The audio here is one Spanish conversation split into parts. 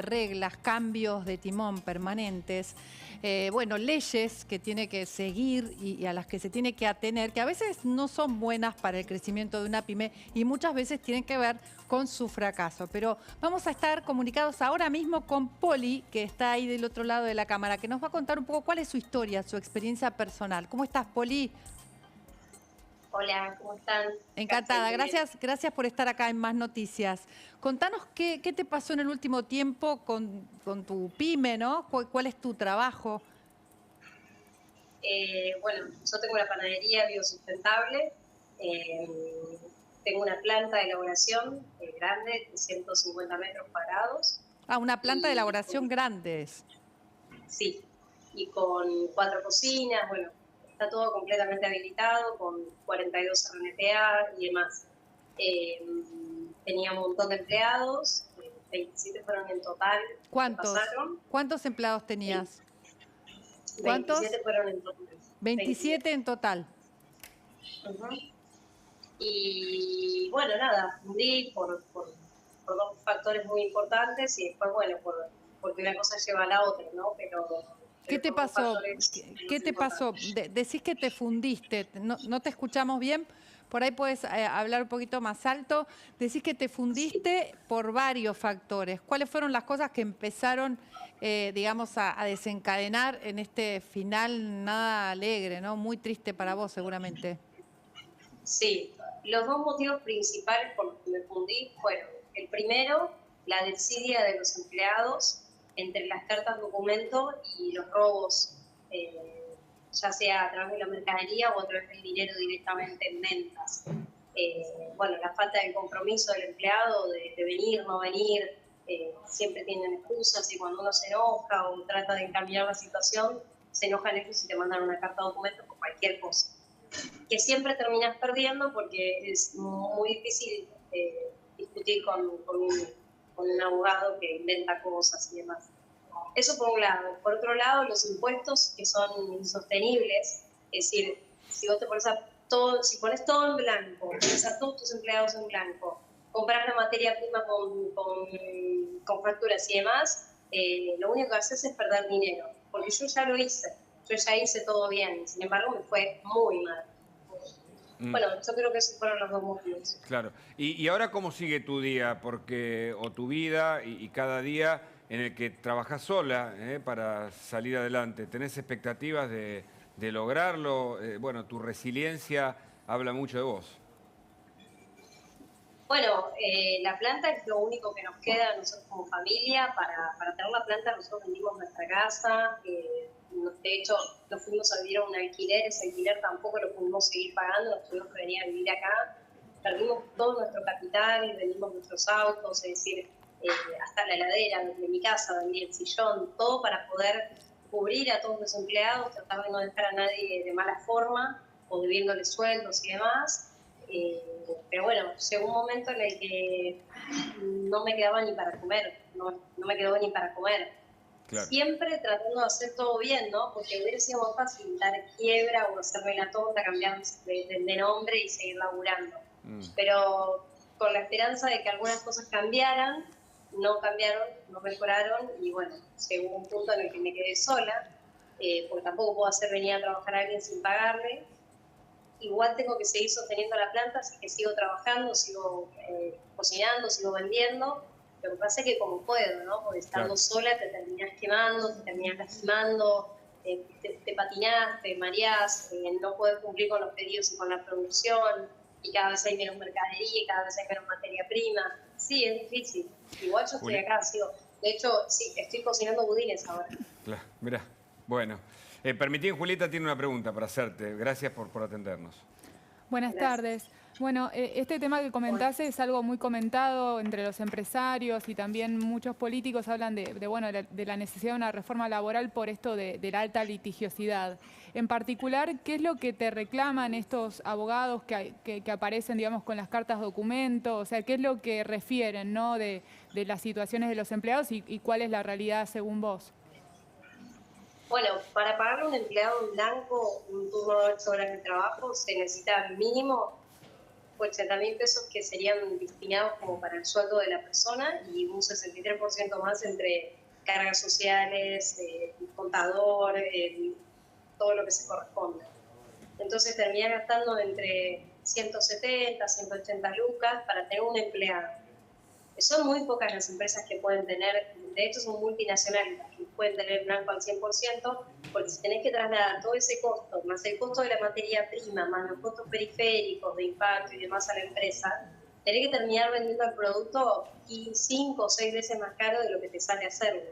reglas, cambios de timón permanentes, bueno, leyes que tiene que seguir y a las que se tiene que atener, que a veces no son buenas para el crecimiento de una pyme y muchas veces tienen que ver con su fracaso. Pero vamos a estar comunicados ahora mismo con Poli, que está ahí del otro lado de la cámara, que nos va a contar un poco cuál es su historia, su experiencia personal. ¿Cómo estás, Poli? Hola, ¿cómo están? Encantada, gracias por estar acá en Más Noticias. Contanos qué te pasó en el último tiempo con tu pyme, ¿no? ¿Cuál es tu trabajo? Bueno, yo tengo una panadería biosustentable, eh, tengo una planta de elaboración grande, de 150 metros cuadrados, Ah, una planta de y elaboración grande es. sí, y con 4 cocinas, bueno, está todo completamente habilitado, con 42 RNPA y demás. Eh, Tenía un montón de empleados, 27 fueron en total que ¿Cuántos? pasaron, ¿Cuántos empleados tenías? ¿Cuántos? 27 fueron en total, 27. 27 en total. Uh-huh. Y bueno, nada, fundí por dos factores muy importantes y después, bueno, porque una cosa lleva a la otra, ¿no? ¿Qué Pero te por dos pasó? factores ¿Qué más te pasó? importantes. Decís que te fundiste, no te escuchamos bien, por ahí puedes hablar un poquito más alto. Decís que te Sí. fundiste por varios factores. ¿Cuáles fueron las cosas que empezaron, digamos, a desencadenar en este final nada alegre, ¿no? Muy triste para vos, seguramente. Sí, los dos motivos principales por los que me fundí fueron, el primero, la desidia de los empleados entre las cartas documento y los robos, ya sea a través de la mercadería o a través del dinero directamente en ventas. Bueno, la falta de compromiso del empleado de venir, no venir, siempre tienen excusas y cuando uno se enoja o trata de encaminar la situación, se enojan ellos y te mandan una carta documento por cualquier cosa que siempre terminas perdiendo porque es muy difícil discutir con un abogado que inventa cosas y demás. Eso por un lado. Por otro lado, los impuestos que son insostenibles, es decir, si vos te pones todo, si pones todo en blanco, pones a todos tus empleados en blanco, compras la materia prima con facturas y demás, lo único que haces es perder dinero. Porque yo ya lo hice, yo ya hice todo bien, sin embargo me fue muy mal. Mm, Bueno, yo creo que esos fueron los dos motivos. claro. ¿Y ahora cómo sigue tu día? Porque, o tu vida y cada día en el que trabajas sola para salir adelante. ¿Tenés expectativas de lograrlo? Bueno, tu resiliencia habla mucho de vos. Bueno, la planta es lo único que nos queda a nosotros como familia. Para tener la planta nosotros vendimos nuestra casa, de hecho nos fuimos a vivir a un alquiler, ese alquiler tampoco lo pudimos seguir pagando, nos tuvimos que venir a vivir acá. Perdimos todo nuestro capital, vendimos nuestros autos, es decir, hasta la heladera de mi casa, vendí el sillón, todo para poder cubrir a todos los empleados, tratar de no dejar a nadie de mala forma o debiéndoles sueldos y demás. Pero bueno, llegó un momento en el que no me quedaba ni para comer, no me quedó ni para comer. Claro. Siempre tratando de hacer todo bien, ¿no? Porque hubiera sido más fácil dar quiebra o hacerme la tonta, cambiar de nombre y seguir laburando. Mm, Pero con la esperanza de que algunas cosas cambiaran, no cambiaron, no mejoraron y bueno, llegó un punto en el que me quedé sola, porque tampoco puedo hacer venir a trabajar a alguien sin pagarle. Igual tengo que seguir sosteniendo la planta, así que sigo trabajando, sigo cocinando, sigo vendiendo. Lo que pasa es que como puedo, ¿no? Porque estando claro. sola te terminás quemando, te terminás lastimando, te patinás, te mareás, no puedes cumplir con los pedidos y con la producción, y cada vez hay menos mercadería, y cada vez hay menos materia prima. Sí, es difícil. Igual yo estoy Juli, acá, sigo. De hecho, sí, estoy cocinando budines ahora. claro, mirá. Bueno, permití, Julieta tiene una pregunta para hacerte. Gracias por atendernos. Buenas Gracias. tardes. Bueno, este tema que Bueno, comentás es algo muy comentado entre los empresarios y también muchos políticos hablan bueno, de la necesidad de una reforma laboral por esto de la alta litigiosidad. En particular, ¿qué es lo que te reclaman estos abogados que aparecen, digamos, con las cartas documento? O sea, ¿qué es lo que refieren, ¿no? de las situaciones de los empleados y cuál es la realidad según vos? bueno, para pagarle a un empleado en blanco un turno de 8 horas de trabajo se necesita mínimo 80.000 pesos que serían destinados como para el sueldo de la persona y un 63% más entre cargas sociales, contador, todo lo que se corresponde. Entonces terminé gastando entre 170, 180 lucas para tener un empleado. Son muy pocas las empresas que pueden tener, de hecho son multinacionales las que pueden tener blanco al 100%, porque si tenés que trasladar todo ese costo, más el costo de la materia prima, más los costos periféricos de impacto y demás a la empresa, tenés que terminar vendiendo el producto 5 o 6 veces más caro de lo que te sale hacerlo.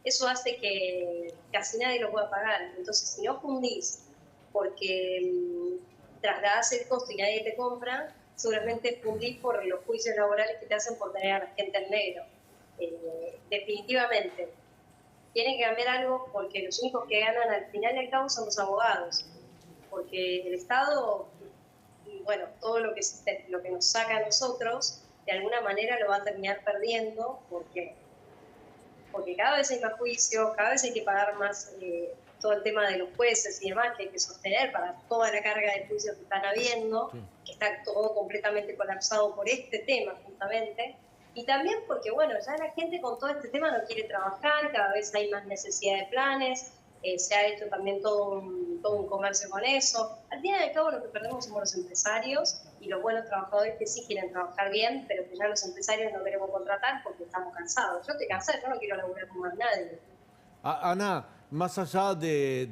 Eso hace que casi nadie lo pueda pagar. Entonces, si no fundís porque trasladás el costo y nadie te compra, seguramente fundís por los juicios laborales que te hacen por tener a la gente en negro. Definitivamente, tiene que cambiar algo porque los únicos que ganan al final y al cabo son los abogados. Porque el Estado, bueno, todo lo que nos saca a nosotros, de alguna manera lo va a terminar perdiendo porque cada vez hay más juicios, cada vez hay que pagar más todo el tema de los jueces y demás que hay que sostener para toda la carga de juicios que están habiendo, que está todo completamente colapsado por este tema justamente, y también porque, bueno, ya la gente con todo este tema no quiere trabajar, cada vez hay más necesidad de planes, se ha hecho también todo un comercio con eso. Al fin y al cabo lo que perdemos somos los empresarios y los buenos trabajadores que sí quieren trabajar bien, pero que ya los empresarios no queremos contratar porque estamos cansados. Yo estoy cansada, yo no quiero laburar con más nadie. Ana, más allá de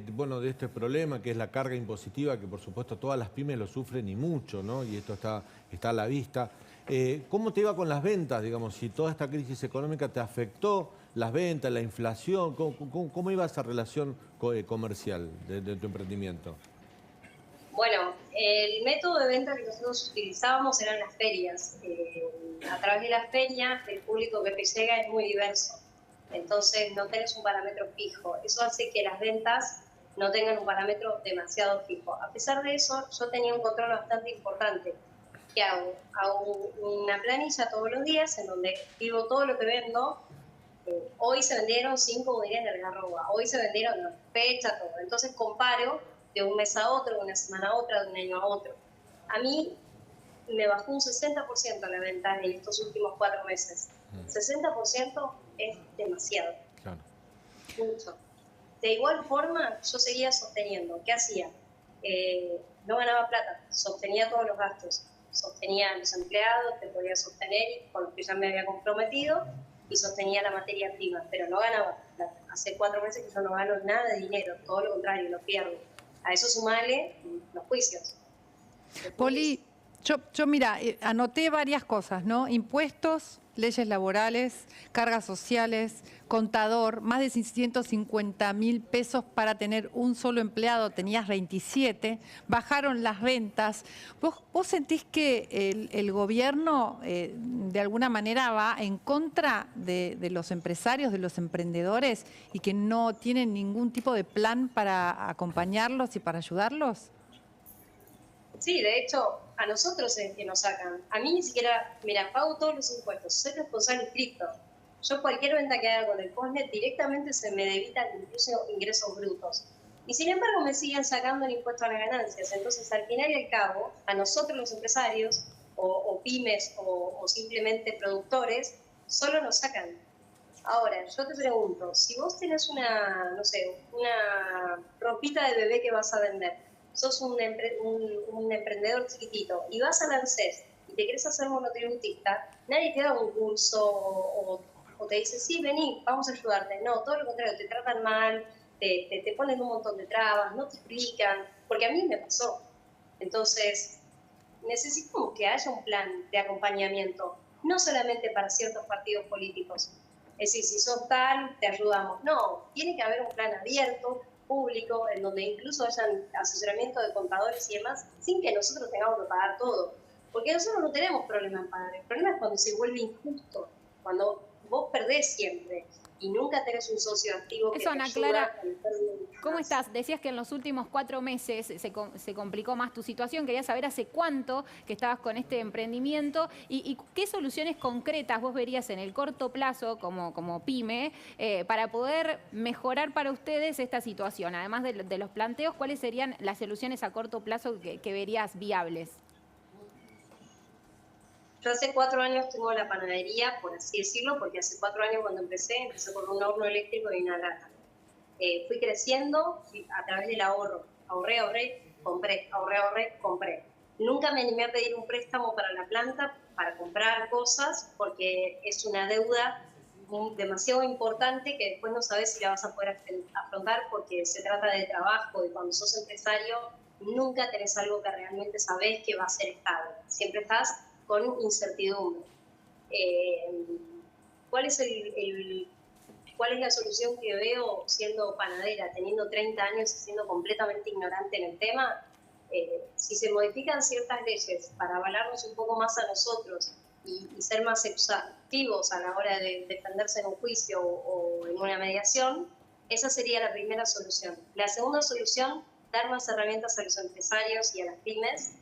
este problema que es la carga impositiva, que por supuesto todas las pymes lo sufren y mucho, ¿no? Y esto está a la vista. ¿Cómo te iba con las ventas, digamos? Si toda esta crisis económica te afectó las ventas, la inflación, ¿cómo iba esa relación comercial de tu emprendimiento? Bueno, el método de venta que nosotros utilizábamos eran las ferias. A través de las ferias, el público que te llega es muy diverso. Entonces no tenés un parámetro fijo. Eso hace que las ventas no tengan un parámetro demasiado fijo. A pesar de eso, yo tenía un control bastante importante. ¿Qué hago? Hago una planilla todos los días en donde escribo todo lo que vendo. Hoy se vendieron 5 bodegas de algarroba, hoy se vendieron la fecha, todo. Entonces comparo de un mes a otro, de una semana a otra, de un año a otro. A mí me bajó un 60% la venta en estos últimos 4 meses. 60% es demasiado. Claro. Mucho. De igual forma, yo seguía sosteniendo. ¿Qué hacía? No ganaba plata, sostenía todos los gastos. Sostenía a los empleados, te podía sostener con los que ya me había comprometido y sostenía la materia prima, pero no ganaba plata. Hace 4 meses que yo no gano nada de dinero, todo lo contrario, lo pierdo. A eso sumale los juicios. Poli, yo mira, anoté varias cosas, ¿no? Impuestos, leyes laborales, cargas sociales, contador, más de 650.000 pesos para tener un solo empleado, tenías 27, bajaron las ventas. ¿Vos sentís que el gobierno de alguna manera va en contra de los empresarios, de los emprendedores y que no tienen ningún tipo de plan para acompañarlos y para ayudarlos? Sí, de hecho, a nosotros es que nos sacan. A mí ni siquiera, mira, pago todos los impuestos, soy responsable inscripto. Yo cualquier venta que haga con el POSNET directamente se me debitan incluso ingresos brutos. Y sin embargo me siguen sacando el impuesto a las ganancias. Entonces, al final y al cabo, a nosotros los empresarios, o pymes, o simplemente productores, solo nos sacan. Ahora, yo te pregunto, si vos tenés una ropita de bebé que vas a vender, sos un emprendedor chiquitito y vas al ANSES y te querés hacer monotributista, nadie te da un curso o te dice, sí, vení, vamos a ayudarte. No, todo lo contrario, te tratan mal, te ponen un montón de trabas, no te explican, porque a mí me pasó. Entonces, necesitamos que haya un plan de acompañamiento, no solamente para ciertos partidos políticos. Es decir, si sos tal, te ayudamos. No, tiene que haber un plan abierto, público, en donde incluso hayan asesoramiento de contadores y demás, sin que nosotros tengamos que pagar todo. Porque nosotros no tenemos problema en pagar. El problema es cuando se vuelve injusto, cuando vos perdés siempre y nunca tenés un socio activo que Eso, te Ana ayuda. Clara, ¿cómo estás? Decías que en los últimos 4 meses se complicó más tu situación. Quería saber hace cuánto que estabas con este emprendimiento y qué soluciones concretas vos verías en el corto plazo como pyme para poder mejorar para ustedes esta situación. Además de los planteos, ¿cuáles serían las soluciones a corto plazo que verías viables? Yo hace 4 años tengo la panadería, por así decirlo, porque hace 4 años cuando empecé con un horno eléctrico y una lata. Fui creciendo a través del ahorro. Ahorré, compré, ahorré, compré. Nunca me animé a pedir un préstamo para la planta, para comprar cosas, porque es una deuda demasiado importante que después no sabes si la vas a poder afrontar, porque se trata de trabajo y cuando sos empresario nunca tenés algo que realmente sabés que va a ser estable. Siempre estás con incertidumbre. ¿Cuál es la solución que veo siendo panadera, teniendo 30 años y siendo completamente ignorante en el tema? Si se modifican ciertas leyes para avalarnos un poco más a nosotros y ser más exhaustivos a la hora de defenderse en un juicio o en una mediación, esa sería la primera solución. La segunda solución, dar más herramientas a los empresarios y a las pymes,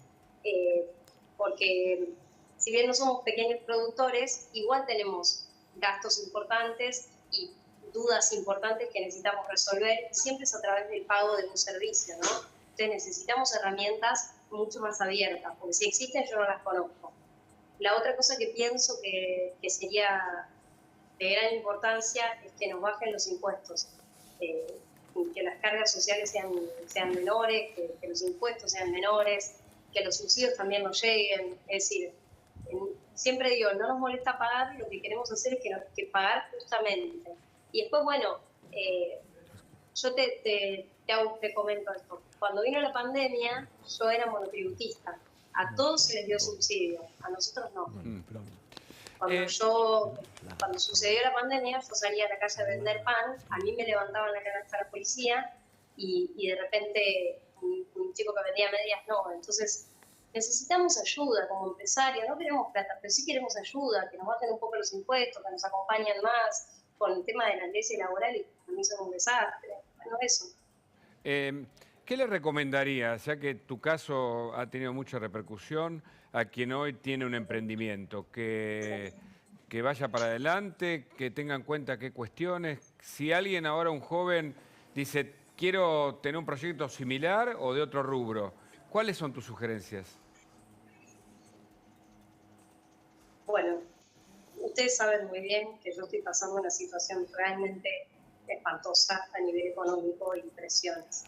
porque si bien no somos pequeños productores, igual tenemos gastos importantes y dudas importantes que necesitamos resolver, siempre es a través del pago de un servicio, ¿no? Entonces necesitamos herramientas mucho más abiertas, porque si existen yo no las conozco. La otra cosa que pienso que sería de gran importancia es que nos bajen los impuestos, que las cargas sociales sean menores, que los impuestos sean menores, que los subsidios también nos lleguen. Es decir, siempre digo, no nos molesta pagar, lo que queremos hacer es que pagar justamente. Y después, bueno, yo te comento esto. Cuando vino la pandemia, yo era monotributista. A todos se les dio subsidio, a nosotros no. Cuando sucedió la pandemia, yo salía a la calle a vender pan, a mí me levantaban la canasta la policía y de repente un chico que vendía medias no. Entonces, necesitamos ayuda como empresario, no queremos plata, pero sí queremos ayuda, que nos bajen un poco los impuestos, que nos acompañen más con el tema de las leyes laborales, que también son un desastre. Bueno, eso. ¿Qué le recomendarías, ya que tu caso ha tenido mucha repercusión, a quien hoy tiene un emprendimiento? Que vaya para adelante, que tenga en cuenta qué cuestiones. Si alguien ahora, un joven, dice, quiero tener un proyecto similar o de otro rubro, ¿cuáles son tus sugerencias? Bueno, ustedes saben muy bien que yo estoy pasando una situación realmente espantosa a nivel económico y presiones.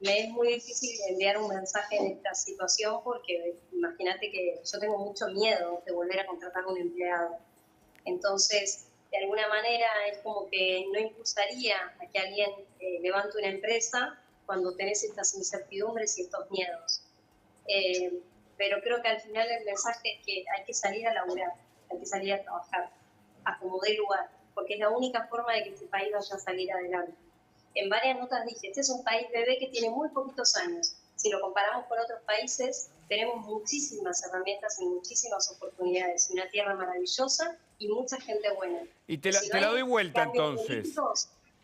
Me es muy difícil enviar un mensaje en esta situación porque imagínate que yo tengo mucho miedo de volver a contratar a un empleado. Entonces, de alguna manera es como que no impulsaría a que alguien levante una empresa cuando tenés estas incertidumbres y estos miedos. Pero creo que al final el mensaje es que hay que salir a laburar, hay que salir a trabajar, a como dé lugar, porque es la única forma de que este país vaya a salir adelante. En varias notas dije, este es un país bebé que tiene muy poquitos años. Si lo comparamos con otros países, tenemos muchísimas herramientas y muchísimas oportunidades. Una tierra maravillosa y mucha gente buena. Y te la doy vuelta entonces.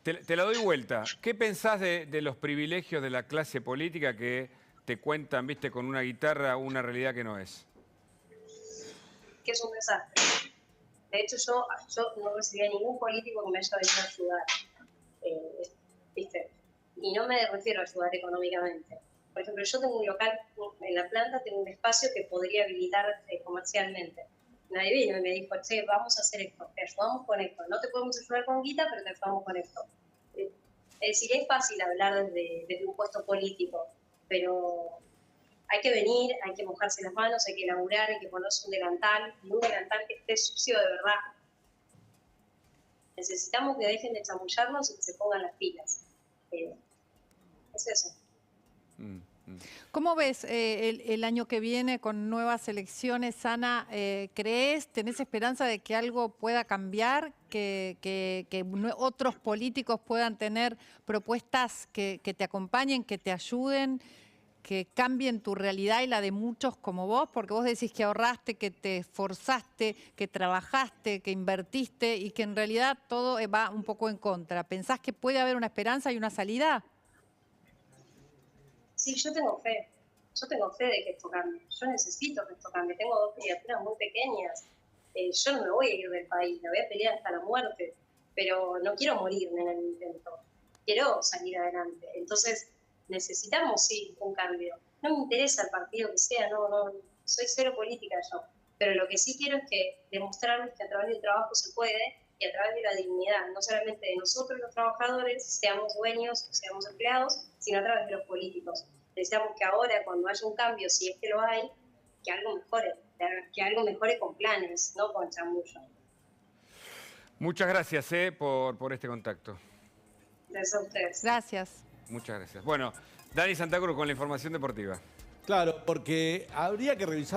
Te la doy vuelta. ¿Qué pensás de los privilegios de la clase política que te cuentan, viste, con una guitarra una realidad que no es? Que es un desastre. De hecho, yo no recibí a ningún político que me haya venido a ayudar. ¿Viste? Y no me refiero a ayudar económicamente. Por ejemplo, yo tengo un local en la planta, tengo un espacio que podría habilitar comercialmente. Nadie vino y me dijo, che, vamos a hacer esto, te ayudamos con esto. No te podemos ayudar con guita, pero te ayudamos con esto. Es decir, es fácil hablar desde un puesto político, pero hay que venir, hay que mojarse las manos, hay que laburar, hay que ponerse un delantal, y un delantal que esté sucio de verdad. Necesitamos que dejen de chamullarnos y que se pongan las pilas. Es eso. ¿Cómo ves el año que viene con nuevas elecciones, Ana? ¿Tenés esperanza de que algo pueda cambiar? ¿Que otros políticos puedan tener propuestas que te acompañen, que te ayuden, que cambien tu realidad y la de muchos como vos? Porque vos decís que ahorraste, que te esforzaste, que trabajaste, que invertiste y que en realidad todo va un poco en contra. ¿Pensás que puede haber una esperanza y una salida? Sí, yo tengo fe. Yo tengo fe de que esto cambie. Yo necesito que esto cambie. Tengo 2 criaturas muy pequeñas. Yo no me voy a ir del país, me voy a pelear hasta la muerte, pero no quiero morirme en el intento. Quiero salir adelante. Entonces, necesitamos, sí, un cambio. No me interesa el partido que sea, no. soy cero política yo, pero lo que sí quiero es que demostrarles que a través del trabajo se puede y a través de la dignidad, no solamente de nosotros los trabajadores, seamos dueños, seamos empleados, sino a través de los políticos. Deseamos que ahora, cuando haya un cambio, si es que lo hay, que algo mejore con planes, no con chamullo. Muchas gracias por este contacto. Gracias a ustedes. Gracias. Muchas gracias. Bueno, Dani Santa Cruz con la información deportiva. Claro, porque habría que revisar